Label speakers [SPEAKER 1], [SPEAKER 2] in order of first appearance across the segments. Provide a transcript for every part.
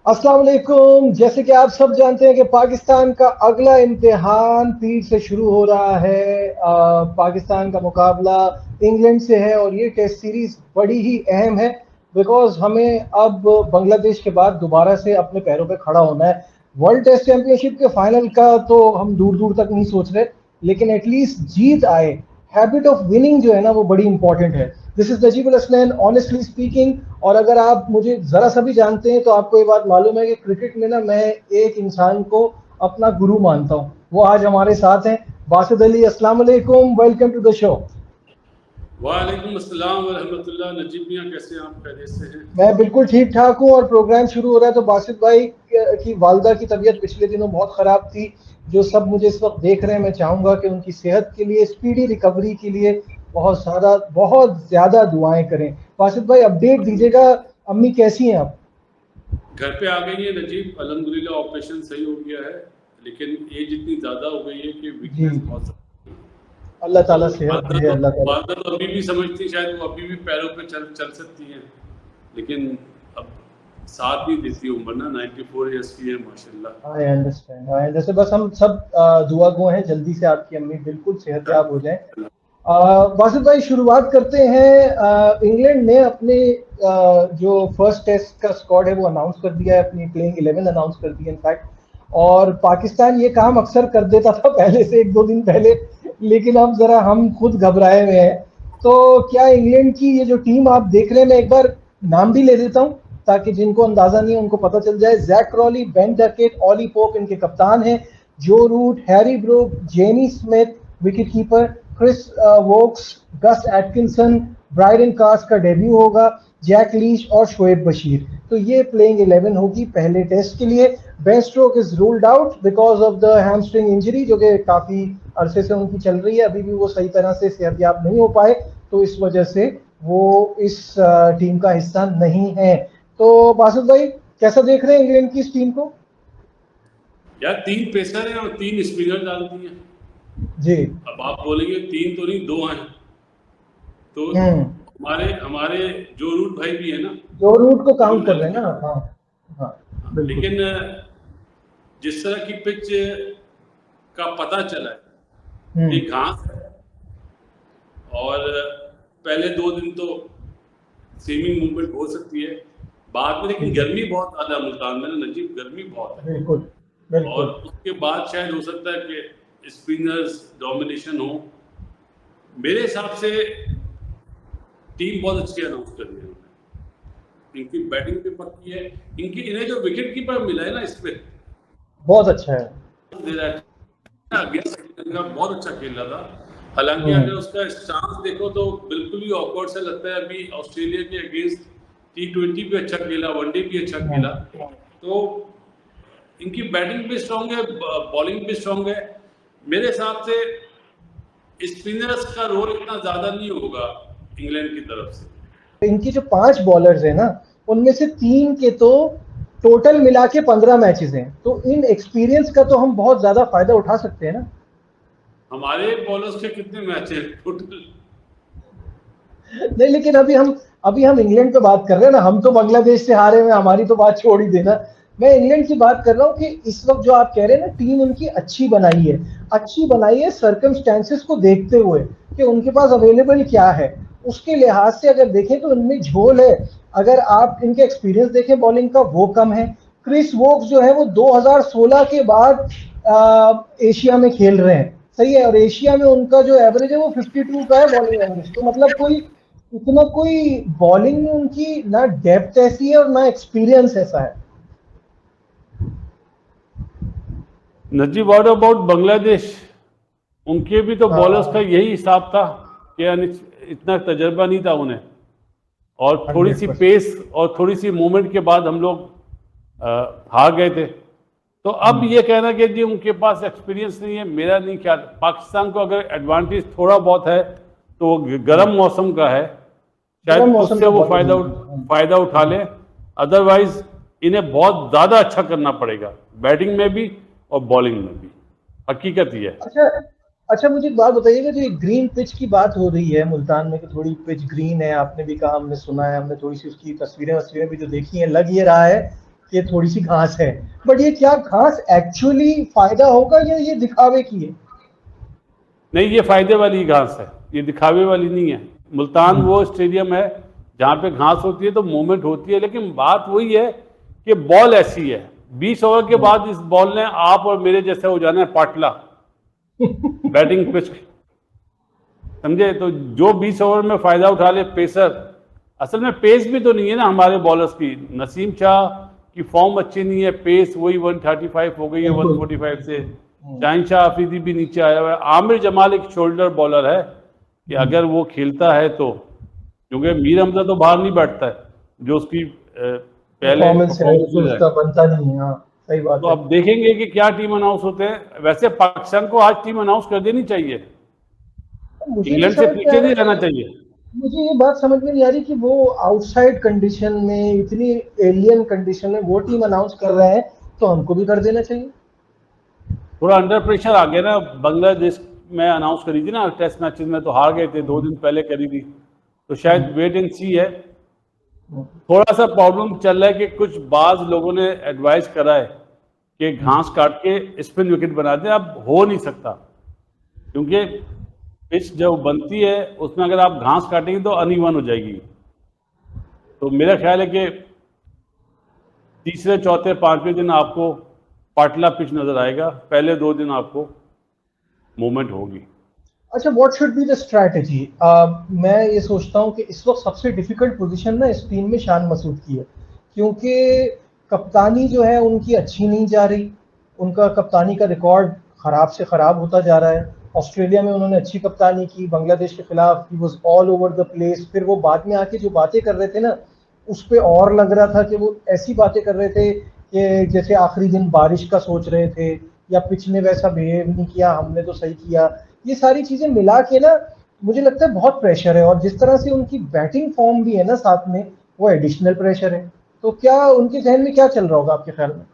[SPEAKER 1] अस्सलाम वालेकुम। जैसे कि आप सब जानते हैं कि पाकिस्तान का अगला इम्तिहान पीर से शुरू हो रहा है। पाकिस्तान का मुकाबला इंग्लैंड से है और ये टेस्ट सीरीज बड़ी ही अहम है बिकॉज हमें अब बांग्लादेश के बाद दोबारा से अपने पैरों पे खड़ा होना है। वर्ल्ड टेस्ट चैंपियनशिप के फाइनल का तो हम दूर दूर तक नहीं सोच रहे, लेकिन एटलीस्ट जीत आए। हैबिट ऑफ विनिंग जो है ना वो बड़ी इंपॉर्टेंट है। This is Najib Al Hasnain honestly speaking. और अगर आप मुझे जरा सा भी जानते हैं तो आपको ये बात मालूम है कि क्रिकेट में ना मैं एक इंसान को अपना गुरु मानता हूं। वो आज हमारे साथ हैं, बासित अली। अस्सलाम वालेकुम, वेलकम टू द शो।
[SPEAKER 2] वालेकुम अस्सलाम व रहमतुल्लाह। नजीब मियां, कैसे हैं आप? खैरियत से हैं?
[SPEAKER 1] मैं बिल्कुल ठीक ठाक हूं और प्रोग्राम शुरू हो रहा है तो बासित भाई की वालदा की तबीयत पिछले दिनों बहुत खराब थी। जो सब मुझे इस वक्त देख रहे हैं, मैं चाहूंगा कि उनकी सेहत के लिए, स्पीडी रिकवरी के लिए बहुत ज्यादा दुआएं करें। बासित भाई अपडेट दीजिएगा, अम्मी कैसी हैं आप?
[SPEAKER 2] घर पे आ गई है नजीब, अल्हम्दुलिल्लाह ऑपरेशन सही हो गया है। लेकिन एज इतनी ज़्यादा हो गई है कि
[SPEAKER 1] जी
[SPEAKER 2] वीकनेस
[SPEAKER 1] जी,
[SPEAKER 2] बहुत ज़्यादा है।
[SPEAKER 1] अल्लाह
[SPEAKER 2] तो
[SPEAKER 1] ताला सेहत
[SPEAKER 2] वालदा
[SPEAKER 1] दे,
[SPEAKER 2] तो
[SPEAKER 1] अल्लाह ताला।
[SPEAKER 2] वालदा तो अभी भी समझती, शायद वो अभी भी पैरों पे चल चल सकती हैं, लेकिन अब साथ नहीं देती उम्र ना। 94 ईयर्स की है माशाल्लाह।
[SPEAKER 1] I understand, I understand. बस हम सब दुआ गो हैं जल्दी से आपकी अम्मी बिल्कुल सेहतयाब हो जाए। वासिफ भाई शुरुआत करते हैं। इंग्लैंड ने अपने जो फर्स्ट टेस्ट का स्क्वाड है वो अनाउंस कर दिया है, अपनी प्लेइंग 11 अनाउंस कर दी है इनफैक्ट। और पाकिस्तान ये काम अक्सर कर देता था पहले से, एक दो दिन पहले, लेकिन अब जरा हम खुद घबराए हुए हैं। तो क्या इंग्लैंड की ये जो टीम आप देख रहे हैं, मैं एक बार नाम भी ले देता हूं ताकि जिनको अंदाजा नहीं है उनको पता चल जाए। Jack Crawley, Ben Duckett, Ollie Pope इनके कप्तान हैं। Joe Root, Harry Brook, Jamie Smith wicket keeper, Chris Woakes, Gus Atkinson, Brydon Carse का डेब्यू होगा, जैक लीच और शोएब बशीर। तो ये प्लेइंग 11 होगी पहले टेस्ट के लिए। Ben stroke is ruled out because of the hamstring injury जो कि काफी अरसे से उनकी चल रही है। अभी भी वो सही तरह से सेहतयाब नहीं हो पाए, तो इस वजह से वो इस टीम का हिस्सा नहीं है। तो बासुद भाई कैसा देख रहे हैं इंग्लैंड की इस टीम को?
[SPEAKER 2] यार, 3 पेसर हैं और 3 स्पिनर डालती हैं।
[SPEAKER 1] जी।
[SPEAKER 2] अब आप बोलेंगे 3 तो नहीं, 2 हैं। तो
[SPEAKER 1] हम्म।
[SPEAKER 2] हमारे हमारे जो रूट भाई भी है ना,
[SPEAKER 1] जो रूट को
[SPEAKER 2] वो
[SPEAKER 1] काउंट कर रहे हैं
[SPEAKER 2] लेफ्ट।
[SPEAKER 1] ना। हाँ हाँ, बिल्कुल।
[SPEAKER 2] लेकिन जिस तरह की पिच का पता चला है,
[SPEAKER 1] हम्म।
[SPEAKER 2] एक घास है। और पहले 2 दिन तो स्विमिंग मूवमेंट हो सकती है बाद में, लेकिन
[SPEAKER 1] जी,
[SPEAKER 2] गर्मी बहुत ज़्यादा है मुल्तान में ना नजीब, गर्मी बहुत है।
[SPEAKER 1] बिल्कुल
[SPEAKER 2] और
[SPEAKER 1] बिल्कुल।
[SPEAKER 2] उसके बाद शायद हो सकता है कि स्पिनर्स डोमिनेशन हो। मेरे हिसाब से टीम बहुत अच्छी अनाउंस कर रही है। इनकी बैटिंग भी पक्की है। इन्हें जो विकेट कीपर मिला है ना, इसमें
[SPEAKER 1] बहुत अच्छा है।
[SPEAKER 2] दे रहा है। अगेंस्ट श्रीलंका बहुत अच्छा खेल रहा था। हालांकि अगर
[SPEAKER 1] हम्म।
[SPEAKER 2] उसका स्टांस देखो तो बिल्कुल ही ऑकवर्ड सा लगता है। अभी ऑस्ट्रेलिया के अगेंस्ट T20 भी अच्छा खेला, वनडे भी अच्छा खेला। तो इनकी बैटिंग भी स्ट्रांग है, बॉलिंग भी स्ट्रांग है। मेरे हिसाब से स्पिनर्स का रोल इतना ज्यादा नहीं होगा इंग्लैंड की तरफ से।
[SPEAKER 1] इनकी जो 5 बॉलर्स हैं ना, उनमें से 3 के तो टोटल मिला के 15 मैचेस हैं। तो इन एक्सपीरियंस का तो हम बहुत ज्यादा फायदा उठा सकते हैं ना।
[SPEAKER 2] हमारे बॉलर्स के कितने मैच हैं टोटल?
[SPEAKER 1] नहीं, लेकिन अभी हम इंग्लैंड पे बात कर रहे हैं ना। हम तो बांग्लादेश से हारे हुए, हमारी तो बात छोड़ ही देना। मैं इंग्लैंड की बात कर रहा हूँ कि इस वक्त जो आप कह रहे हैं ना, टीम उनकी अच्छी बनाई है। अच्छी बनाई है सर्कमस्टेंसेस को देखते हुए कि उनके पास अवेलेबल क्या है। उसके लिहाज से अगर देखें तो इनमें झोल है। अगर आप इनके एक्सपीरियंस देखें बॉलिंग का, वो कम है। क्रिस वोक्स जो है वो 2016 के बाद एशिया में खेल रहे हैं, सही है। और एशिया में उनका जो एवरेज है वो 52 का है बॉलिंग एवरेज। तो मतलब कोई बॉलिंग में उनकी ना डेप्थ ऐसी है और ना एक्सपीरियंस ऐसा है।
[SPEAKER 2] Najib, what about Bangladesh? उनके भी तो बॉलर्स का
[SPEAKER 1] हाँ,
[SPEAKER 2] यही हिसाब था कि इतना तजर्बा नहीं था उन्हें। और थोड़ी सी
[SPEAKER 1] 100%।
[SPEAKER 2] पेस और थोड़ी सी मूवमेंट के बाद हम लोग हार गए थे। तो अब ये कहना कि जी उनके पास एक्सपीरियंस नहीं है, मेरा नहीं ख्याल। पाकिस्तान को अगर एडवांटेज थोड़ा बहुत है तो वो गर्म मौसम का है,
[SPEAKER 1] गर्म
[SPEAKER 2] शायद
[SPEAKER 1] मौसम
[SPEAKER 2] उससे
[SPEAKER 1] का
[SPEAKER 2] वो
[SPEAKER 1] बहुत जरूरी है।
[SPEAKER 2] फायदा उठा लें। अदरवाइज इन्हें बहुत ज़्यादा अच्छा करना पड़ेगा, बैटिंग में भी और बॉलिंग में भी। हकीकत ये है।
[SPEAKER 1] अच्छा अच्छा, मुझे एक बात बताइएगा। जो ये ग्रीन पिच की बात हो रही है मुल्तान में कि थोड़ी पिच ग्रीन है, आपने भी कहा, हमने सुना है, हमने थोड़ी सी उसकी तस्वीरें वस्वीरें भी जो देखी हैं, लग ये रहा है कि थोड़ी सी घास है, बट ये क्या घास एक्चुअली फायदा होगा या ये दिखावे की है?
[SPEAKER 3] नहीं, ये फायदे वाली घास है, ये दिखावे वाली नहीं है। मुल्तान वो स्टेडियम है जहाँ पे घास होती है तो मूवमेंट होती है, लेकिन बात वही है कि बॉल ऐसी है, 20 ओवर के बाद इस बॉल ने आप और मेरे जैसे हो जाना है पाटला बैटिंग पिच, समझे? तो जो 20 ओवर में फायदा उठा ले पेसर, असल में पेस भी तो नहीं है ना हमारे बॉलर्स की। नसीम शाह की फॉर्म अच्छी नहीं है, पेस वही 135 हो गई है 145 से। शाहीन शाह अफरीदी भी नीचे आया हुआ है। आमिर जमाल एक शोल्डर बॉलर है कि अगर वो खेलता है तो, क्योंकि मीर हमजा तो बाहर नहीं बैठता है, जो उसकी पहले
[SPEAKER 1] परफॉर्मेंस है
[SPEAKER 3] performances है।
[SPEAKER 1] उसका बनता नहीं है। हाँ, सही बात
[SPEAKER 3] तो
[SPEAKER 1] है।
[SPEAKER 3] अब देखेंगे कि क्या टीम अनाउंस होते हैं। वैसे पाकिस्तान को आज टीम अनाउंस कर देनी चाहिए,
[SPEAKER 1] मुझे नहीं
[SPEAKER 3] इंग्लैंड से
[SPEAKER 1] समझ में आ
[SPEAKER 3] पीछे नहीं
[SPEAKER 1] रहा,
[SPEAKER 3] रहना चाहिए।
[SPEAKER 1] मुझे ये बात समझ में नहीं आ रही कि वो आउटसाइड कंडीशन में, इतनी एलियन कंडीशन में वो टीम अनाउंस कर रहे हैं, तो हमको भी कर देना चाहिए।
[SPEAKER 3] थोड़ा अंडर प्रेशर आ गया ना। बांग्लादेश में अनाउंस करी थी ना टेस्ट मैचेस में, तो हार गए थे, 2 दिन पहले करी थी, तो शायद वेट एंड सी है। थोड़ा सा प्रॉब्लम चल रहा है कि कुछ बाज लोगों ने एडवाइस करा है कि घास काट के स्पिन विकेट बना दें। अब हो नहीं सकता, क्योंकि पिच जब बनती है उसमें अगर आप घास काटेंगे तो अनइवन हो जाएगी। तो मेरा ख्याल है कि तीसरे चौथे पांचवें दिन आपको पाटला पिच नजर आएगा, पहले 2 दिन आपको मूवमेंट होगी।
[SPEAKER 1] अच्छा, what should be the strategy? मैं ये सोचता हूँ कि इस वक्त सबसे डिफिकल्ट पोजीशन ना इस टीम में शान मसूद की है, क्योंकि कप्तानी जो है उनकी अच्छी नहीं जा रही, उनका कप्तानी का रिकॉर्ड खराब से खराब होता जा रहा है। ऑस्ट्रेलिया में उन्होंने अच्छी कप्तानी की, बांग्लादेश के खिलाफ he was all over the place. फिर वो बाद में आके जो बातें कर रहे थे ना, उस पे और लग रहा था कि वो ऐसी बातें कर रहे थे कि जैसे आखिरी दिन बारिश का सोच रहे थे, या पिच ने वैसा बिहेव नहीं किया, हमने तो सही किया। ये सारी चीजें मिला के ना मुझे लगता है बहुत प्रेशर है, और जिस तरह से उनकी बैटिंग फॉर्म भी है ना साथ में, वो एडिशनल प्रेशर है। तो क्या उनके जहन में क्या चल रहा होगा आपके ख्याल में?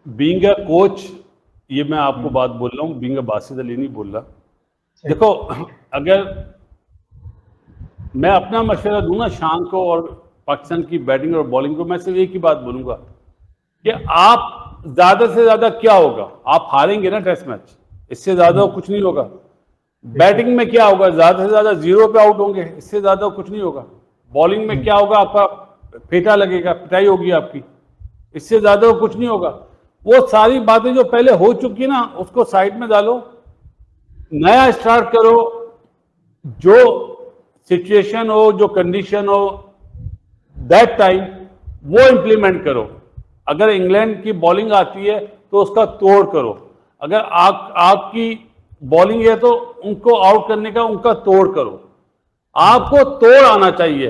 [SPEAKER 3] बीइंग अ कोच, ये मैं आपको बात बोल रहा हूँ, बीइंग अ बासित अली नहीं बोल रहा। देखो, अगर मैं अपना मशवरा दूं ना शान को और पाकिस्तान की बैटिंग और बॉलिंग को, मैं सिर्फ एक ही बात बोलूंगा कि आप ज्यादा से ज्यादा क्या होगा, आप हारेंगे ना टेस्ट मैच, इससे ज्यादा कुछ नहीं होगा। बैटिंग में क्या होगा, ज्यादा से ज्यादा 0 पे आउट होंगे, इससे ज्यादा कुछ नहीं होगा। बॉलिंग में क्या होगा, आपका फेटा लगेगा, पिटाई होगी आपकी, इससे ज्यादा कुछ नहीं होगा। वो सारी बातें जो पहले हो चुकी ना उसको साइड में डालो, नया स्टार्ट करो। जो सिचुएशन हो, जो कंडीशन हो दैट टाइम, वो इंप्लीमेंट करो। अगर इंग्लैंड की बॉलिंग आती है तो उसका तोड़ करो, अगर आपकी बॉलिंग है तो उनको आउट करने का उनका तोड़ करो। आपको तोड़ आना चाहिए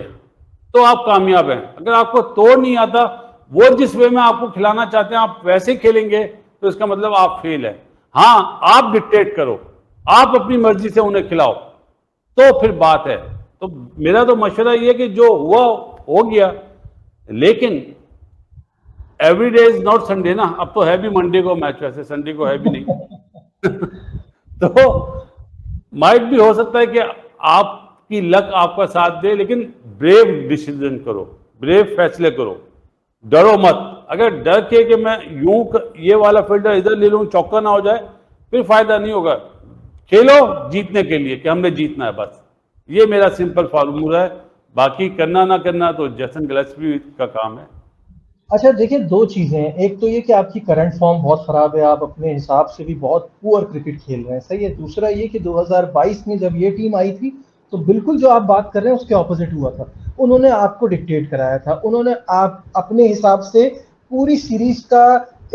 [SPEAKER 3] तो आप कामयाब हैं। अगर आपको तोड़ नहीं आता, वो जिस वे में आपको खिलाना चाहते हैं आप वैसे ही खेलेंगे, तो इसका मतलब आप फेल है। हाँ, आप डिक्टेट करो, आप अपनी मर्जी से उन्हें खिलाओ, तो फिर बात है। तो मेरा तो मशवरा ये है कि जो हुआ हो गया, लेकिन एवरीडे इज नॉट संडे ना। अब तो है भी मंडे को मैच, वैसे संडे को है भी नहीं तो माइट भी हो सकता है कि आपकी लक आपका साथ दे, लेकिन ब्रेव डिसीजन करो, ब्रेव फैसले करो, डरो मत। अगर डर के कि मैं यूं ये वाला फील्डर इधर ले लूं चौका ना हो जाए, फिर फायदा नहीं होगा। खेलो जीतने के लिए कि हमने जीतना है, बस ये मेरा सिंपल फार्मूला है। बाकी करना ना करना तो जेसन गिलेस्पी का काम है।
[SPEAKER 1] अच्छा देखिए, दो चीजें हैं। एक तो ये कि आपकी करंट फॉर्म बहुत खराब है, आप अपने हिसाब से भी बहुत पुअर क्रिकेट खेल रहे हैं, सही है। दूसरा ये कि 2022 में जब ये टीम आई थी तो बिल्कुल जो आप बात कर रहे हैं उसके ऑपोजिट हुआ था। उन्होंने आपको डिक्टेट कराया था, उन्होंने आप अपने हिसाब से पूरी सीरीज का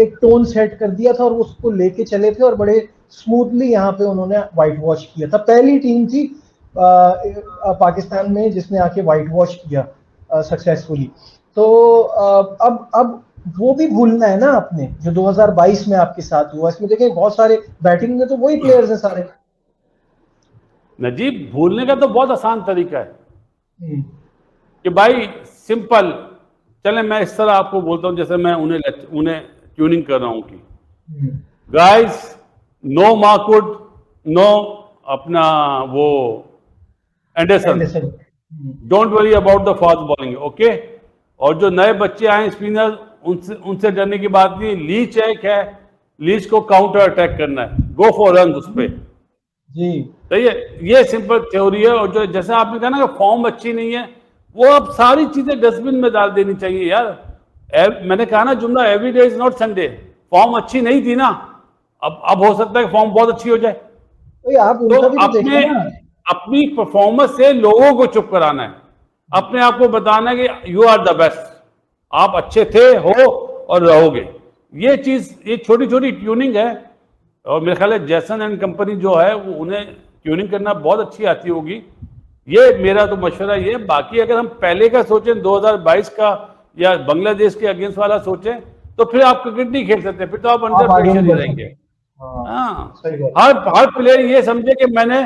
[SPEAKER 1] एक टोन सेट कर दिया था और उसको लेके चले थे, और बड़े स्मूथली यहाँ पे उन्होंने व्हाइट वॉश किया था। पहली टीम थी पाकिस्तान में जिसने आके व्हाइट वॉश किया सक्सेसफुली। तो अब वो भी भूलना है ना आपने, जो 2022 में आपके साथ हुआ। इसमें देखें बहुत सारे बैटिंग में तो वही प्लेयर्स हैं सारे।
[SPEAKER 3] नजीब, भूलने का तो बहुत आसान तरीका है कि भाई सिंपल चले। मैं इस तरह आपको बोलता हूं जैसे मैं उन्हें ट्यूनिंग कर रहा हूं कि गाइस, नो मार्कवुड, नो अपना वो Anderson, don't worry about the fast bowling, okay. और जो नए बच्चे आए स्पिनर, उनसे उनसे डरने की बात नहीं। लीच है, लीच को काउंटर अटैक करना है, गो फॉर रन उस पे
[SPEAKER 1] जी।
[SPEAKER 3] सही है। ये सिंपल थ्योरी है। और जो जैसे आपने कहा ना कि फॉर्म अच्छी नहीं है, वो अब सारी चीजें डस्टबिन में डाल देनी चाहिए यार। मैंने कहा ना जुमला, every day is not Sunday. Form अच्छी नहीं थी ना, अब हो सकता है कि फॉर्म बहुत अच्छी हो जाए।
[SPEAKER 1] तो आप
[SPEAKER 3] तो
[SPEAKER 1] उनका भी तो
[SPEAKER 3] अपने
[SPEAKER 1] देखिए ना।
[SPEAKER 3] अपनी परफॉर्मेंस से लोगों को चुप कराना है, अपने आप को बताना है कि यू आर द बेस्ट, आप अच्छे थे, हो और रहोगे। ये चीज, ये छोटी छोटी ट्यूनिंग है। और मेरे ख्याल है जैसन एंड कंपनी जो है वो, उन्हें ट्यूनिंग करना बहुत अच्छी आती होगी। ये मेरा तो मशवरा ये है। बाकी अगर हम पहले का सोचें 2022 का या बांग्लादेश के अगेंस्ट वाला सोचें, तो फिर आप क्रिकेट नहीं खेल सकते, फिर तो आप अंडर
[SPEAKER 1] आप आगे
[SPEAKER 3] प्रेशर
[SPEAKER 1] नहीं
[SPEAKER 3] ही
[SPEAKER 1] बढ़
[SPEAKER 3] रहेंगे।
[SPEAKER 1] सकते। हाँ,
[SPEAKER 3] हाँ,
[SPEAKER 1] सही बात।
[SPEAKER 3] हर प्लेयर ये समझे कि मैंने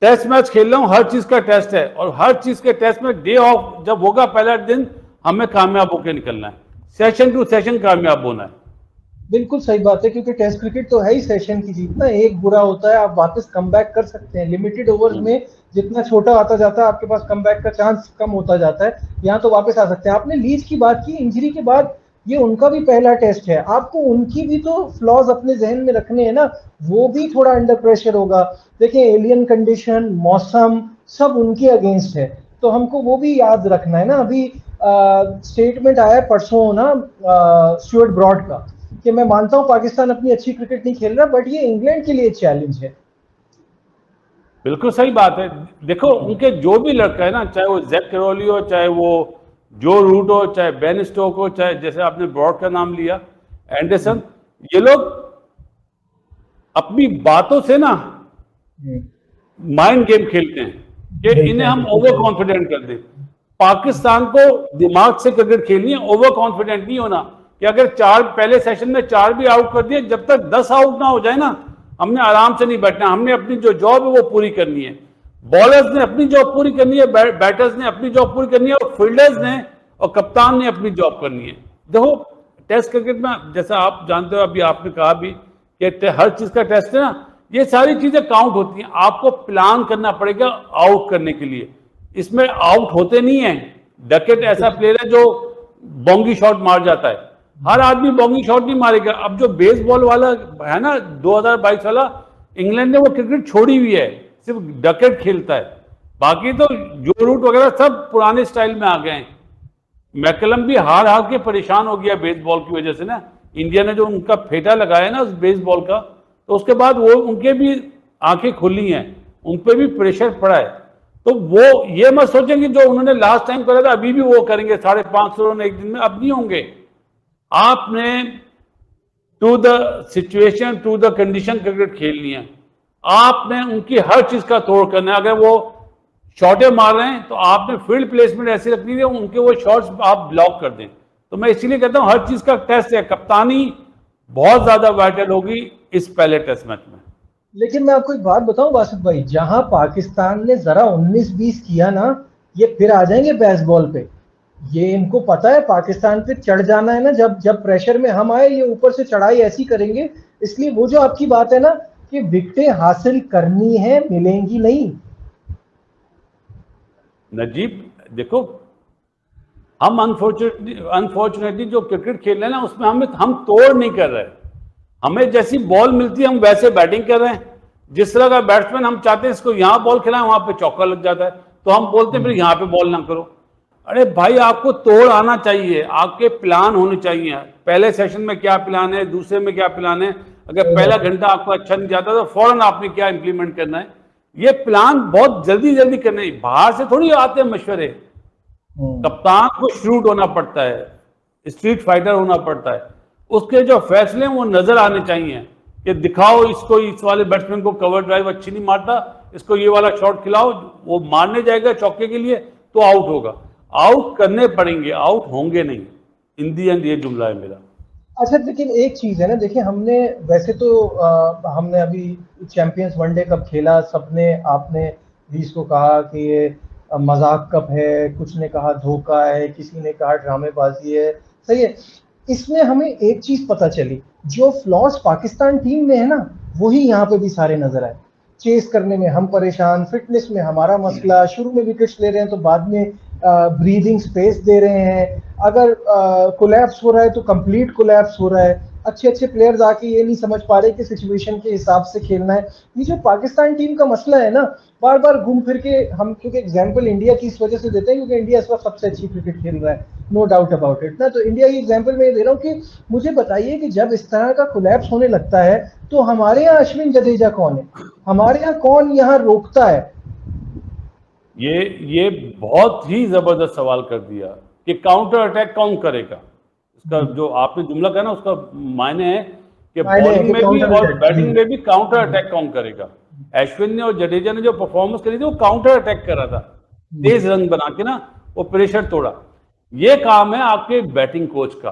[SPEAKER 3] टेस्ट मैच खेल रहा हूं, हर चीज का टेस्ट है, और हर चीज के टेस्ट में डे ऑफ जब होगा पहला दिन, हमें कामयाब होकर निकलना है, सेशन टू सेशन कामयाब होना है।
[SPEAKER 1] बिल्कुल सही बात है, क्योंकि टेस्ट क्रिकेट तो है ही सेशन की जीत ना। एक बुरा होता है, आप वापस कम बैक कर सकते हैं। लिमिटेड ओवर्स में जितना छोटा आता जाता है, आपके पास कम बैक का चांस कम होता जाता है। यहाँ तो वापस आ सकते हैं। आपने लीच की बात की, इंजरी के बाद ये उनका भी पहला टेस्ट है। आपको उनकी भी तो फ्लॉज अपने जहन में रखने हैं ना। वो भी थोड़ा अंडर प्रेशर होगा। देखिए, एलियन कंडीशन, मौसम, सब उनके अगेंस्ट है। तो हमको वो भी याद रखना है ना। अभी स्टेटमेंट आया परसों ना स्टुअर्ट ब्रॉड का, कि मैं मानता हूं पाकिस्तान अपनी अच्छी क्रिकेट नहीं खेल रहा, बट ये इंग्लैंड के लिए चैलेंज है।
[SPEAKER 3] बिल्कुल सही बात है। देखो, उनके जो भी लड़का है ना, चाहे वो जैक कैरोली हो, चाहे वो जो रूट हो, चाहे बेन स्टोक हो, चाहे जैसे आपने ब्रॉड का नाम लिया, एंडरसन, ये लोग अपनी बातों से ना माइंड गेम खेलते हैं कि इन्हें हम ओवर कॉन्फिडेंट कर दें। पाकिस्तान को दिमाग से क्रिकेट खेलनी है, ओवर कॉन्फिडेंट नहीं होना। कि अगर पहले सेशन में 4 भी आउट कर दिए, जब तक 10 आउट ना हो जाए ना, हमने आराम से नहीं बैठना। हमने अपनी जो जॉब है वो पूरी करनी है। बॉलर्स ने अपनी जॉब पूरी करनी है, बैटर्स ने अपनी जॉब पूरी करनी है, और फील्डर्स ने और कप्तान ने अपनी जॉब करनी है। देखो, टेस्ट क्रिकेट में जैसा आप जानते हो, अभी आपने कहा भी कि हर चीज का टेस्ट है ना, ये सारी चीजें काउंट होती हैं। आपको प्लान करना पड़ेगा आउट करने के लिए। इसमें आउट होते नहीं है। डकेट ऐसा प्लेयर है जो बोंगी शॉट मार जाता है। हर आदमी बोंगी शॉट नहीं मारेगा। अब जो बेसबॉल वाला है ना 2022 वाला, इंग्लैंड ने वो क्रिकेट छोड़ी हुई है, सिर्फ डकेट खेलता है। बाकी तो जो रूट वगैरह सब पुराने स्टाइल में आ गए हैं। मैकलम भी हार हार के परेशान हो गया बेसबॉल की वजह से ना। इंडिया ने जो उनका फेटा लगाया ना उस बेसबॉल का, तो उसके बाद वो उनके भी आंखें खुली हैं, उन पर भी प्रेशर पड़ा है। तो वो ये मत सोचें कि जो उन्होंने लास्ट टाइम करा था अभी भी वो करेंगे 550 रन एक दिन में। अब नहीं होंगे। आपने to the situation, to the condition cricket खेलनी है। आपने उनकी हर चीज का तोड़ करना है। अगर वो शॉटें मार रहे हैं तो आपने फील्ड प्लेसमेंट ऐसी रखनी है उनके वो शॉट्स आप ब्लॉक कर दें। तो मैं इसीलिए कहता हूं हर चीज का टेस्ट है। कप्तानी बहुत ज्यादा वाइटल होगी इस पहले टेस्ट मैच में।
[SPEAKER 1] लेकिन मैं आपको एक बात बताऊं बासित भाई, जहां पाकिस्तान ने जरा 19-20 किया ना, ये फिर आ जाएंगे बेसबॉल पे। ये इनको पता है पाकिस्तान पे चढ़ जाना है ना। जब जब प्रेशर में हम आए, ये ऊपर से चढ़ाई ऐसी करेंगे। इसलिए वो जो आपकी बात है ना कि विकेटें हासिल करनी है, मिलेंगी नहीं।
[SPEAKER 3] नजीब देखो, हम अनफॉर्चुनेटली जो क्रिकेट खेल रहे हैं ना, उसमें हम तोड़ नहीं कर रहे। हमें जैसी बॉल मिलती है हम वैसे बैटिंग कर रहे हैं। जिस तरह का बैट्समैन हम चाहते हैं इसको यहां बॉल खिलाएं, वहां पे चौका लग जाता है, तो हम बोलते हैं फिर यहां पे बॉल ना करो। अरे भाई, आपको तोड़ आना चाहिए, आपके प्लान होने चाहिए। पहले सेशन में क्या प्लान है, दूसरे में क्या प्लान है। अगर पहला घंटा आपको अच्छा नहीं जाता तो फौरन आपने क्या इंप्लीमेंट करना है, ये प्लान बहुत जल्दी जल्दी करना है। बाहर से थोड़ी आते हैं मशवरे। कप्तान को श्रूट होना पड़ता है, स्ट्रीट फाइटर होना पड़ता है। उसके जो फैसले हैं वो नजर आने चाहिए कि दिखाओ इसको, इस वाले बैट्समैन को कवर ड्राइव अच्छी नहीं मारता, इसको ये वाला शॉट खिलाओ, वो मारने जाएगा चौके के लिए तो आउट होगा। आउट करने पड़ेंगे, आउट होंगे नहीं। इन दी एंड ये जुमला है मेरा।
[SPEAKER 1] अच्छा, लेकिन एक चीज है ना, देखिए हमने वैसे तो हमने अभी चैंपियंस वनडे कप खेला, सबने, आपने भी इसको कहा कि ये मजाक कप है, कुछ ने कहा धोखा है, किसी ने कहा ड्रामेबाजी है। सही है। इसमें हमें एक चीज पता चली, जो फ्लॉस पाकिस्तान टीम में है ना, वही यहाँ पे भी सारे नजर आए। चेस करने में हम परेशान, फिटनेस में हमारा मसला, शुरू में विकेट्स ले रहे हैं तो बाद में ब्रीदिंग स्पेस दे रहे हैं, अगर कोलैप्स हो रहा है तो कंप्लीट कोलैप्स हो रहा है, अच्छे अच्छे प्लेयर्स आके ये नहीं समझ पा रहे कि सिचुएशन के हिसाब से खेलना है। ये जो पाकिस्तान टीम का मसला है ना, बार बार घूम फिर के हम, क्योंकि एग्जांपल इंडिया की इस वजह से देते हैं क्योंकि इंडिया इस वक्त सबसे अच्छी क्रिकेट खेल रहा है, नो डाउट अबाउट इट ना, तो इंडिया की एग्जांपल मैं दे रहा हूँ कि मुझे बताइए कि जब इस तरह का कोलैप्स होने लगता है तो हमारे यहाँ अश्विन जडेजा कौन है, हमारे यहाँ कौन यहाँ रोकता है?
[SPEAKER 3] ये बहुत ही जबरदस्त सवाल कर दिया कि काउंटर अटैक कौन करेगा। इसका जो आपने जुमला कहा ना, उसका मायने है कि बॉलिंग में भी और बैटिंग में भी काउंटर अटैक कौन करेगा। अश्विन ने और जडेजा ने जो परफॉर्मेंस करी थी वो काउंटर अटैक कर रहा था, तेज रन बना के ना वो प्रेशर तोड़ा। ये काम है आपके बैटिंग कोच का।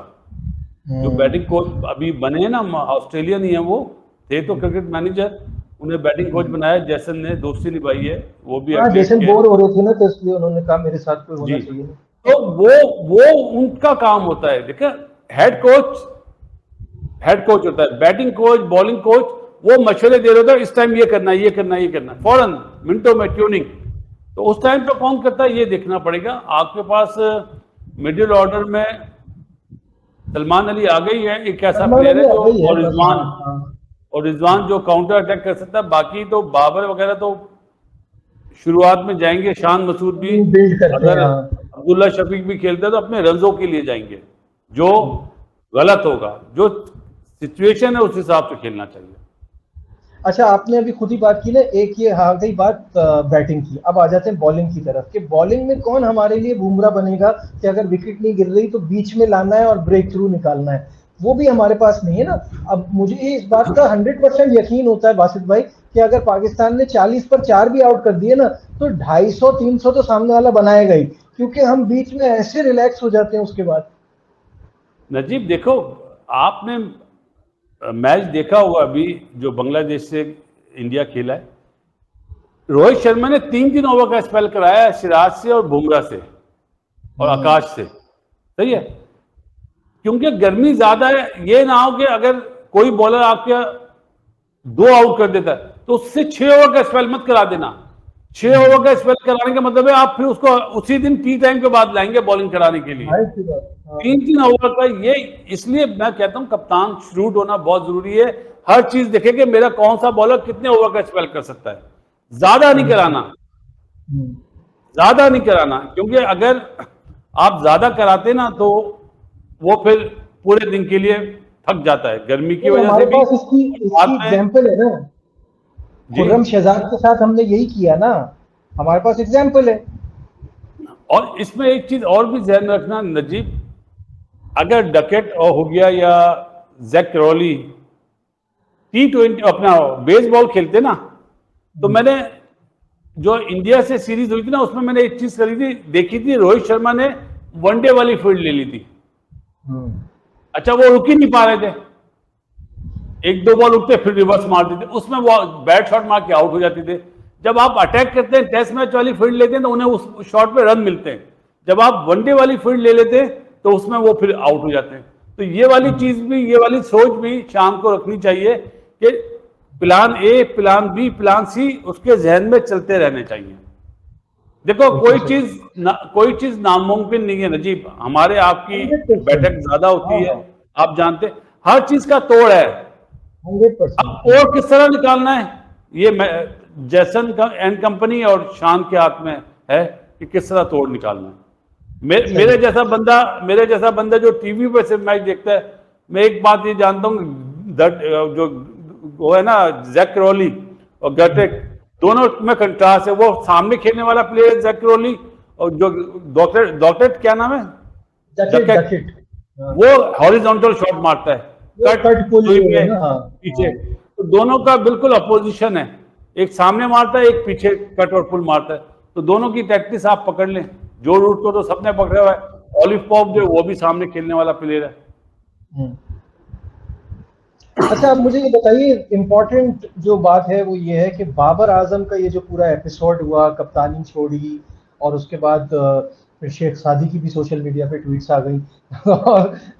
[SPEAKER 3] जो बैटिंग कोच अभी बने हैं ना, ऑस्ट्रेलियन ही है, वो थे तो क्रिकेट मैनेजर, उन्हें बैटिंग कोच बनाया, जैसन ने दोस्ती निभाई है, वो भी
[SPEAKER 1] जैसन बोर हो रहे थे ना तो इसलिए उन्होंने कहा मेरे साथ कोई होना चाहिए।
[SPEAKER 3] तो वो उनका काम होता है। देखिए हेड कोच होता है, बैटिंग कोच, बॉलिंग कोच, वो मशवरे दे रहे होता है, इस टाइम ये करना, ये करना, ये करना, फौरन मिनटों में ट्यूनिंग। तो उस टाइम पे कौन करता है ये देखना पड़ेगा। आपके पास मिडिल ऑर्डर में सलमान अली आ गई है, एक ऐसा प्लेयर है जो, और रिजवान जो काउंटर अटैक कर सकता है। बाकी तो बाबर वगैरह तो शुरुआत में जाएंगे, शान मसूद भी, अगर अब्दुल्ला शफीक भी खेलते हैं तो अपने रनों के लिए जाएंगे। जो गलत होगा, जो सिचुएशन है उस हिसाब से खेलना चाहिए।
[SPEAKER 1] अच्छा, आपने अभी खुद ही बात की ना, एक ये आ गई बात बैटिंग की, अब आ जाते हैं बॉलिंग की तरफ कि बॉलिंग में कौन हमारे लिए बुमराह बनेगा कि अगर विकेट नहीं गिर रही तो बीच में लाना है और ब्रेक थ्रू निकालना है, वो भी हमारे पास नहीं है ना। अब मुझे इस बात का 100% यकीन होता है बासित भाई कि अगर पाकिस्तान ने 40 पर 4 भी आउट कर दिए ना तो 250-300 तो सामने वाला बनाएगा ही, क्योंकि हम बीच में ऐसे रिलैक्स हो जाते हैं उसके बाद।
[SPEAKER 3] नजीब देखो, आपने मैच देखा हुआ अभी जो बांग्लादेश से इंडिया खेला है, रोहित शर्मा ने 3 ओवर का स्पेल कराया सिराज से और बुमराह से और आकाश से, सही है, क्योंकि गर्मी ज्यादा है। ये ना हो कि अगर कोई बॉलर आपके 2 आउट कर देता है तो उससे 6 ओवर का स्पेल मत करा देना। 6 ओवर का स्पेल कराने का मतलब है आप फिर उसको उसी दिन टी टाइम के बाद लाएंगे बॉलिंग कराने के लिए। 3 ओवर का, ये इसलिए मैं कहता हूं कप्तान श्रूड होना बहुत जरूरी है। हर चीज देखे कि मेरा कौन सा बॉलर कितने ओवर का स्पेल कर सकता है, ज्यादा नहीं कराना, ज्यादा नहीं कराना, क्योंकि अगर आप ज्यादा कराते ना तो वो फिर पूरे दिन के लिए थक जाता है गर्मी की वजह से भी।
[SPEAKER 1] इसकी एग्जांपल है ना, खुर्रम शहजाद के साथ हमने यही किया ना, हमारे पास एग्जांपल है।
[SPEAKER 3] और इसमें एक चीज और भी ध्यान रखना नजीब, अगर डकेट हो गया या जैक क्रॉली T20 अपना बेसबॉल खेलते ना, तो मैंने जो इंडिया से सीरीज हुई थी ना उसमें मैंने एक चीज करी थी, देखी थी, रोहित शर्मा ने वनडे वाली फील्ड ले ली थी। अच्छा, वो रुक ही नहीं पा रहे थे, 1-2 बॉल उठते फिर रिवर्स मार देते, उसमें वो बैट शॉट मार के आउट हो जाते थे। जब आप अटैक करते हैं, टेस्ट मैच वाली फील्ड लेते हैं तो उन्हें उस शॉट पे रन मिलते हैं। जब आप वनडे वाली फील्ड ले लेते हैं तो उसमें वो फिर आउट हो जाते हैं। तो ये वाली चीज भी, ये वाली सोच भी शाम को रखनी चाहिए कि plan A, plan B, plan C उसके जहन में चलते रहने चाहिए। देखो कोई चीज नामुमकिन नहीं है नजीब, हमारे आपकी बैठक ज्यादा होती है, आप जानते, हर चीज का तोड़ है।
[SPEAKER 1] 100%।
[SPEAKER 3] अब और किस तरह निकालना है ये जैसन एंड कंपनी और शान के हाथ में है कि किस तरह तोड़ निकालना है। मेरे जैसा बंदा जो टीवी पे सिर्फ मैच देखता है, मैं एक बात ये जानता हूँ, जो वो है ना जैक क्रॉली और गटेक, दोनों में कंट्रास्ट है। वो सामने खेलने वाला प्लेयर जैक क्रॉली, और जो डॉक्टर क्या नाम है,
[SPEAKER 1] जैकेट,
[SPEAKER 3] वो हॉरिजॉन्टल शॉट मारता है, कट पीछे। तो दोनों का बिल्कुल अपोजिशन है, एक सामने मारता है, एक पीछे कट और पुल मारता है। तो दोनों की टैक्टिस आप पकड़ लें। जो रूट को तो सबने पकड़ा हुआ है, ऑलिव पॉप जो वो भी सामने खेलने वाला प्लेयर है।
[SPEAKER 1] अच्छा, आप मुझे ये बताइए, इम्पोर्टेंट जो बात है वो ये है कि बाबर आजम का ये जो पूरा एपिसोड हुआ, कप्तानी छोड़ी और उसके बाद फिर शेख सादी की भी सोशल मीडिया पे ट्वीट्स आ गई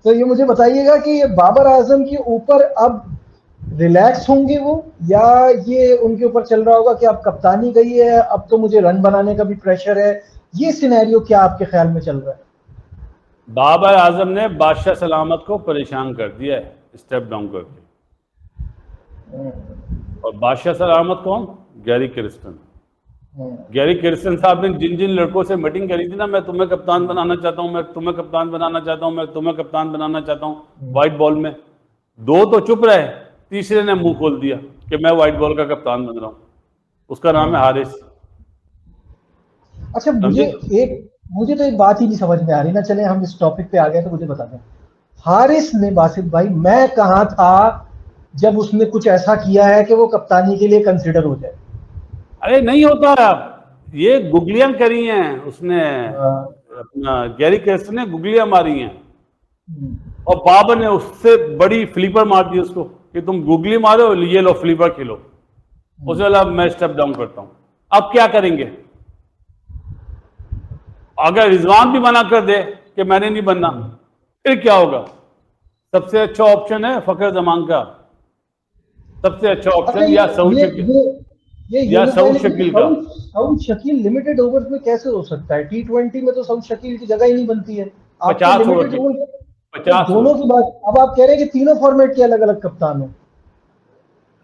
[SPEAKER 1] तो ये मुझे बताइएगा कि ये बाबर आजम के ऊपर अब रिलैक्स होंगे वो, या ये उनके ऊपर चल रहा होगा कि अब कप्तानी गई है, अब तो मुझे रन बनाने का भी प्रेशर है, ये सिनेरियो क्या आपके ख्याल में चल रहा है?
[SPEAKER 3] बाबर आजम ने बादशाह सलामत को परेशान कर दिया है स्टेप डाउन करके। और बादशाह सलामत कौन? Gary Kirsten. गैरी किर्स्टन साहब ने जिन जिन लड़कों से मीटिंग करी थी ना, मैं तुम्हें कप्तान बनाना चाहता हूं, मैं तुम्हें कप्तान बनाना चाहता हूं, मैं तुम्हें कप्तान बनाना चाहता हूं, व्हाइट बॉल में, दो तो चुप रहे, तीसरे ने मुंह खोल दिया कि मैं व्हाइट बॉल का कप्तान बन रहा हूं। उसका नाम है हारिस।
[SPEAKER 1] अच्छा, मुझे तो एक बात ही नहीं समझ में आ रही ना, चले हम इस टॉपिक पे आ गए तो मुझे बता दें, हारिस ने, बासित भाई, मैं कहाँ था जब उसने कुछ ऐसा किया है कि वो कप्तानी के लिए कंसिडर हो जाए?
[SPEAKER 3] अरे नहीं होता, ये गुगलियां करी हैं उसने, अपना गैरी किर्स्टन ने गुगलियां मारी हैं, और बाबर ने उससे बड़ी फ्लीपर मार दी उसको कि तुम गुगली मारो, ये लो फ्लीपर खेलो। उसने बोला मैं स्टेप डाउन करता हूं। अब क्या करेंगे? अगर रिजवान भी मना कर दे कि मैंने नहीं बनना, फिर क्या होगा? सबसे अच्छा ऑप्शन है फखर जमान का, सबसे अच्छा ऑप्शन, या सऊद शकील, या सऊद शकील का।
[SPEAKER 1] सऊद शकील लिमिटेड ओवर्स में कैसे हो सकता है? T20 में तो सऊद शकील की जगह ही नहीं बनती है।
[SPEAKER 3] 50 ओवर की, 50
[SPEAKER 1] दोनों की बात। अब आप कह रहे हैं कि तीनों फॉर्मेट के अलग अलग कप्तान हो।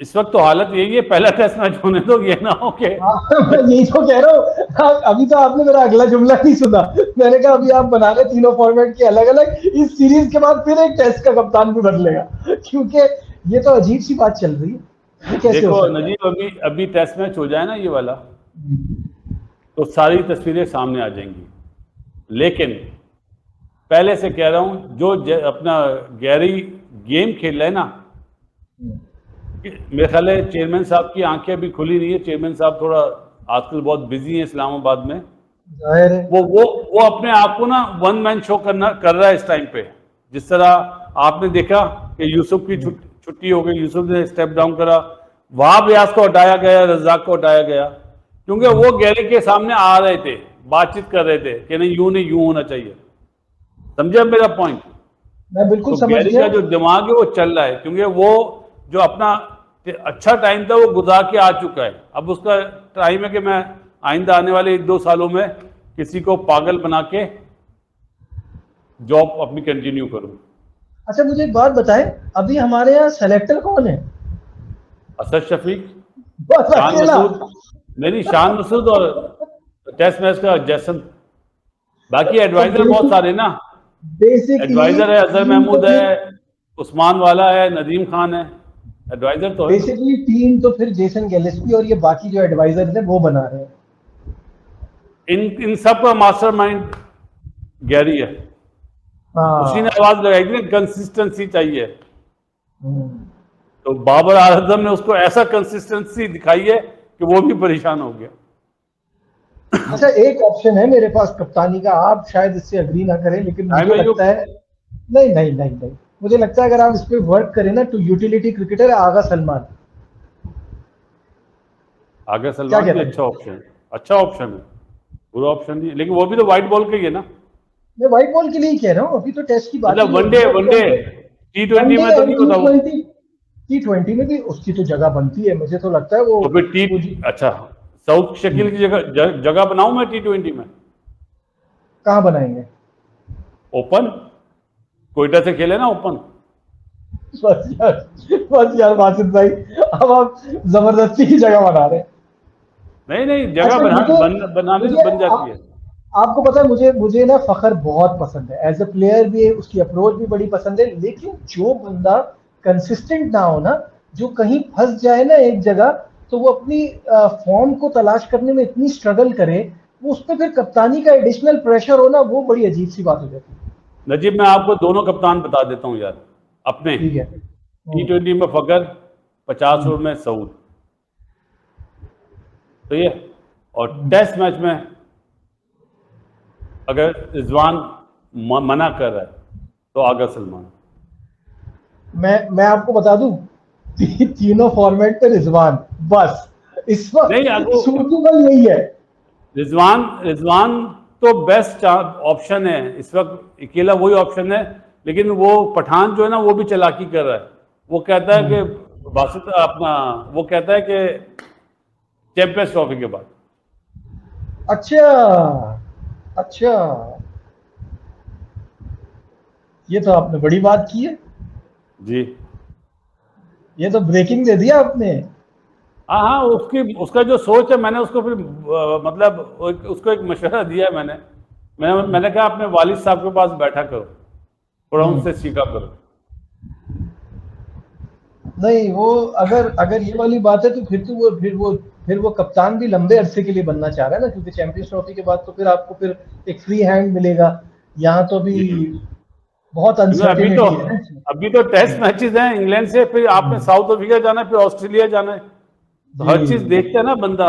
[SPEAKER 3] इस वक्त तो हालत यही है, पहला टेस्ट मैच होने दो, ये ना हो के।
[SPEAKER 1] मैं यही तो कह रहा हूँ, अभी तो आपने मेरा अगला जुमला नहीं सुना। मैंने कहा अभी आप बना रहे तीनों फॉर्मेट के अलग अलग, इस सीरीज के बाद फिर एक टेस्ट का कप्तान भी बदलेगा, क्योंकि ये तो अजीब सी बात चल रही है। ये कैसे
[SPEAKER 3] देखो
[SPEAKER 1] हो सकता है?
[SPEAKER 3] नजीब, अभी टेस्ट मैच हो जाए ना ये वाला, तो सारी तस्वीरें सामने आ जाएंगी। लेकिन पहले से कह रहा हूं, जो अपना गैरी गेम खेल रहा है ना, मेरे ख्याल है चेयरमैन साहब की आंखें अभी खुली नहीं है। चेयरमैन साहब थोड़ा आजकल बहुत बिजी हैं इस्लामाबाद में।
[SPEAKER 1] जाहिर है।
[SPEAKER 3] वो अपने आप को ना वन मैन शो कर रहा है इस टाइम पे। जिस तरह आपने देखा कि यूसुफ की छुट्टी हो गई, यूसुफ ने स्टेप डाउन करा, वहाब रियाज को हटाया गया, रज्जाक को हटाया गया, क्योंकि वो गैरी के सामने आ रहे थे, बातचीत कर रहे थे कि नहीं यूं होना चाहिए। समझे अब मेरा पॉइंट?
[SPEAKER 1] मैं बिल्कुल
[SPEAKER 3] तो
[SPEAKER 1] समझ
[SPEAKER 3] गैरी
[SPEAKER 1] गया।
[SPEAKER 3] का जो दिमाग है वो चल रहा है, क्योंकि वो जो अपना अच्छा टाइम था वो गुजार के आ चुका है। अब उसका टाइम है कि मैं आइंदा आने वाले 1-2 सालों में किसी को पागल बना के जॉब अपनी कंटिन्यू करूं।
[SPEAKER 1] अच्छा, मुझे एक बात बताएं, अभी हमारे यहाँ सेलेक्टर कौन है?
[SPEAKER 3] असद शफीक,
[SPEAKER 1] बस
[SPEAKER 3] शान
[SPEAKER 1] अकेला?
[SPEAKER 3] मसूद, नहीं शान मसूद, और टेस्ट मैच का जैसन। बाकी एडवाइजर बहुत सारे ना, एडवाइजर है अजहर महमूद है, उस्मान वाला है, नदीम खान है, एडवाइजर तो है।
[SPEAKER 1] बेसिकली टीम तो फिर जेसन गिलेस्पी और ये बाकी जो एडवाइजर हैं वो बना रहे हैं।
[SPEAKER 3] इन सब का मास्टरमाइंड गैरी है। उसी ने आवाज लगाई थी, कंसिस्टेंसी चाहिए। तो बाबर आजम ने उसको ऐसा कंसिस्टेंसी दिखाई है कि वो भी परेशान हो गया।
[SPEAKER 1] अच्छा, एक ऑप्शन है मेरे पास कप्तानी का, आप शायद इससे अग्री ना करें, लेकिन मुझे लगता है नहीं, मुझे लगता है अगर आप इस पे वर्क करें ना, तो यूटिलिटी क्रिकेटर है आगा सलमान।
[SPEAKER 3] आगा सलमान भी अच्छा ऑप्शन है, बुरा ऑप्शन नहीं, लेकिन वो भी तो व्हाइट बॉल का ही है ना।
[SPEAKER 1] मैं व्हाइट बॉल के लिए ही कह रहा हूँ, अभी तो टेस्ट की बात
[SPEAKER 3] मतलब वनडे T20 में तो नहीं बताऊं।
[SPEAKER 1] T20 में भी उसकी तो जगह बनती है, मुझे तो लगता है वो।
[SPEAKER 3] तो फिर अच्छा, सऊद शकील की जगह बनाऊं मैं T20 में?
[SPEAKER 1] कहाँ बनाएंगे?
[SPEAKER 3] ओपन, कोयटा से खेले ना ओपन।
[SPEAKER 1] बस यार बासित भाई, अब आप जबरदस्ती की जगह बना रहे हैं।
[SPEAKER 3] नहीं, जगह बनाने से बन जाती है।
[SPEAKER 1] आपको पता है, मुझे ना फखर बहुत पसंद है, एज अ प्लेयर भी, उसकी अप्रोच भी बड़ी पसंद है, लेकिन जो बंदा कंसिस्टेंट ना हो ना, जो कहीं फंस जाए ना एक जगह, तो वो अपनी फॉर्म को तलाश करने में इतनी स्ट्रगल करे, वो उस पर फिर कप्तानी का एडिशनल प्रेशर हो ना, वो बड़ी अजीब सी बात हो जाती है।
[SPEAKER 3] नजीब, मैं आपको दोनों कप्तान बता देता हूँ यार अपने।
[SPEAKER 1] ठीक है।
[SPEAKER 3] T20 में फकर, 50 ओवर में सऊद, तो ये, और टेस्ट मैच में अगर रिजवान मना कर रहा है तो आगा सलमान।
[SPEAKER 1] मैं आपको बता दूं, तीनों फॉर्मेट पे रिजवान, बस इस वक्त सूटेबल यही है।
[SPEAKER 3] रिजवान तो बेस्ट ऑप्शन है इस वक्त, अकेला वही ऑप्शन है, लेकिन वो पठान जो है ना वो भी चालाकी कर रहा है। वो कहता है कि बासित अपना, वो कहता है कि चैंपियंस ट्रॉफी के बाद।
[SPEAKER 1] अच्छा, अच्छा, ये तो आपने बड़ी बात की है,
[SPEAKER 3] जी
[SPEAKER 1] ये तो ब्रेकिंग दे दिया आपने।
[SPEAKER 3] हाँ हाँ, उसका जो सोच है, मैंने उसको फिर मतलब उसको एक मशवरा दिया है मैंने कहा अपने वालिद साहब के पास बैठा करो, थोड़ा उनसे सीखा करो।
[SPEAKER 1] नहीं, वो अगर अगर ये वाली बात है तो फिर वो कप्तान भी लंबे अरसे के लिए बनना चाह रहा है ना, क्योंकि चैंपियंस ट्रॉफी के बाद तो फिर आपको फिर एक फ्री हैंड मिलेगा। यहाँ तो अभी
[SPEAKER 3] जी,
[SPEAKER 1] बहुत
[SPEAKER 3] क्योंकि
[SPEAKER 1] अनसर्टेनिटी है ना इसमें।
[SPEAKER 3] अभी तो टेस्ट मैचेस हैं इंग्लैंड से, फिर आपने साउथ अफ्रीका जाना है, फिर ऑस्ट्रेलिया जाना है, तो
[SPEAKER 1] जी,
[SPEAKER 3] हर चीज देखते हैं ना बंदा।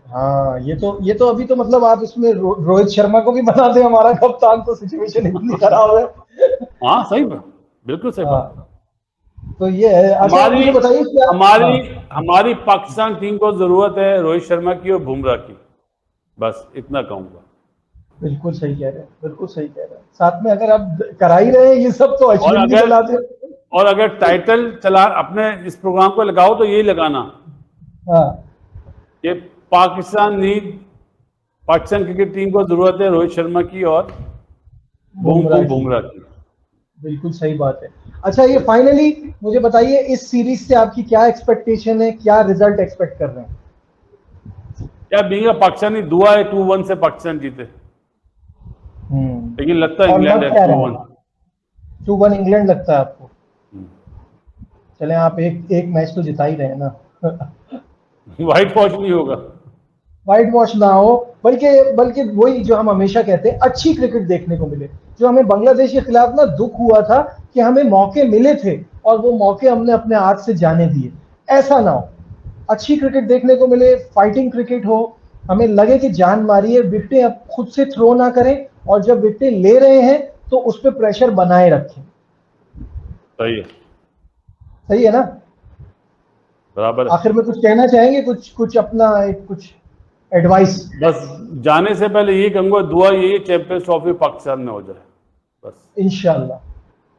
[SPEAKER 1] हाँ, ये तो अभी तो मतलब आप इसमें रोहित शर्मा को भी बना दे हमारा कप्तान, तो सिचुएशन इतनी खराब है।
[SPEAKER 3] हाँ सही बात, बिल्कुल सही बात।
[SPEAKER 1] हाँ, तो ये है। अच्छा, आप
[SPEAKER 3] हमारी
[SPEAKER 1] मुझे बताइए क्या।
[SPEAKER 3] हमारी
[SPEAKER 1] हाँ,
[SPEAKER 3] हमारी पाकिस्तान टीम को जरूरत है रोहित शर्मा की और बुमराह की, बस इतना कहूंगा।
[SPEAKER 1] बिल्कुल सही कह रहे हैं, बिल्कुल सही कह रहे हैं। साथ में अगर आप करा ही रहे हैं ये सब, तो
[SPEAKER 3] और
[SPEAKER 1] अश्विन भी
[SPEAKER 3] अगर
[SPEAKER 1] चला दे।
[SPEAKER 3] और अगर टाइटल चला अपने इस प्रोग्राम को लगाओ तो यही लगाना
[SPEAKER 1] हाँ,
[SPEAKER 3] कि पाकिस्तान क्रिकेट टीम को जरूरत है रोहित शर्मा की और बूम
[SPEAKER 1] बुमराह
[SPEAKER 3] बूम
[SPEAKER 1] की,
[SPEAKER 3] बुमराह की।
[SPEAKER 1] बिल्कुल सही बात है। अच्छा, ये फाइनली मुझे बताइए, इस सीरीज से आपकी क्या एक्सपेक्टेशन है, क्या रिजल्ट एक्सपेक्ट कर रहे हैं?
[SPEAKER 3] क्या बीइंग पाकिस्तानी दुआ है 2-1 से पाकिस्तान जीते, लेकिन लगता है
[SPEAKER 1] और
[SPEAKER 3] इंग्लैंड
[SPEAKER 1] लग
[SPEAKER 3] है
[SPEAKER 1] क्या रहा
[SPEAKER 3] 2-1।
[SPEAKER 1] है? 2-1 इंग्लैंड लगता है आपको? चले, आप एक एक मैच तो जिता ही रहे हैं ना।
[SPEAKER 3] व्हाइट वॉश नहीं होगा।
[SPEAKER 1] व्हाइट वॉश ना हो, बल्कि बल्कि वही जो हम हमेशा कहते हैं, अच्छी क्रिकेट देखने को मिले। जो हमें बांग्लादेश के खिलाफ ना दुख हुआ था कि हमें मौके मिले थे और वो मौके हमने अपने हाथ से जाने दिए, ऐसा ना हो। अच्छी क्रिकेट देखने को मिले, फाइटिंग क्रिकेट हो, हमें लगे कि जान मारिए, विकेटें अब खुद से थ्रो ना करें, और जब विकेटें ले रहे हैं तो उस पर प्रेशर बनाए रखें।
[SPEAKER 3] सही है,
[SPEAKER 1] सही है ना?
[SPEAKER 3] बराबर है।
[SPEAKER 1] आखिर में कुछ कहना चाहेंगे, कुछ कुछ अपना एक कुछ एडवाइस?
[SPEAKER 3] बस जाने से पहले ये कहूंगा, दुआ यही चैंपियंस ट्रॉफी पाकिस्तान में हो जाए, बस
[SPEAKER 1] इंशाल्लाह,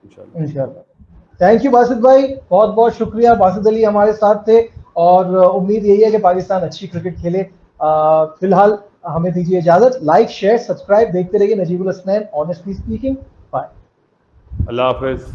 [SPEAKER 3] इंशाल्लाह।
[SPEAKER 1] इंशाल्लाह। थैंक यू बासित भाई, बहुत बहुत शुक्रिया। बासित अली हमारे साथ थे, और उम्मीद यही है कि पाकिस्तान अच्छी क्रिकेट खेले। फिलहाल हमें दीजिए इजाजत। लाइक, शेयर, सब्सक्राइब देखते रहिए Najibul Hasnain honestly speaking. Bye.
[SPEAKER 3] अल्लाह हाफिज।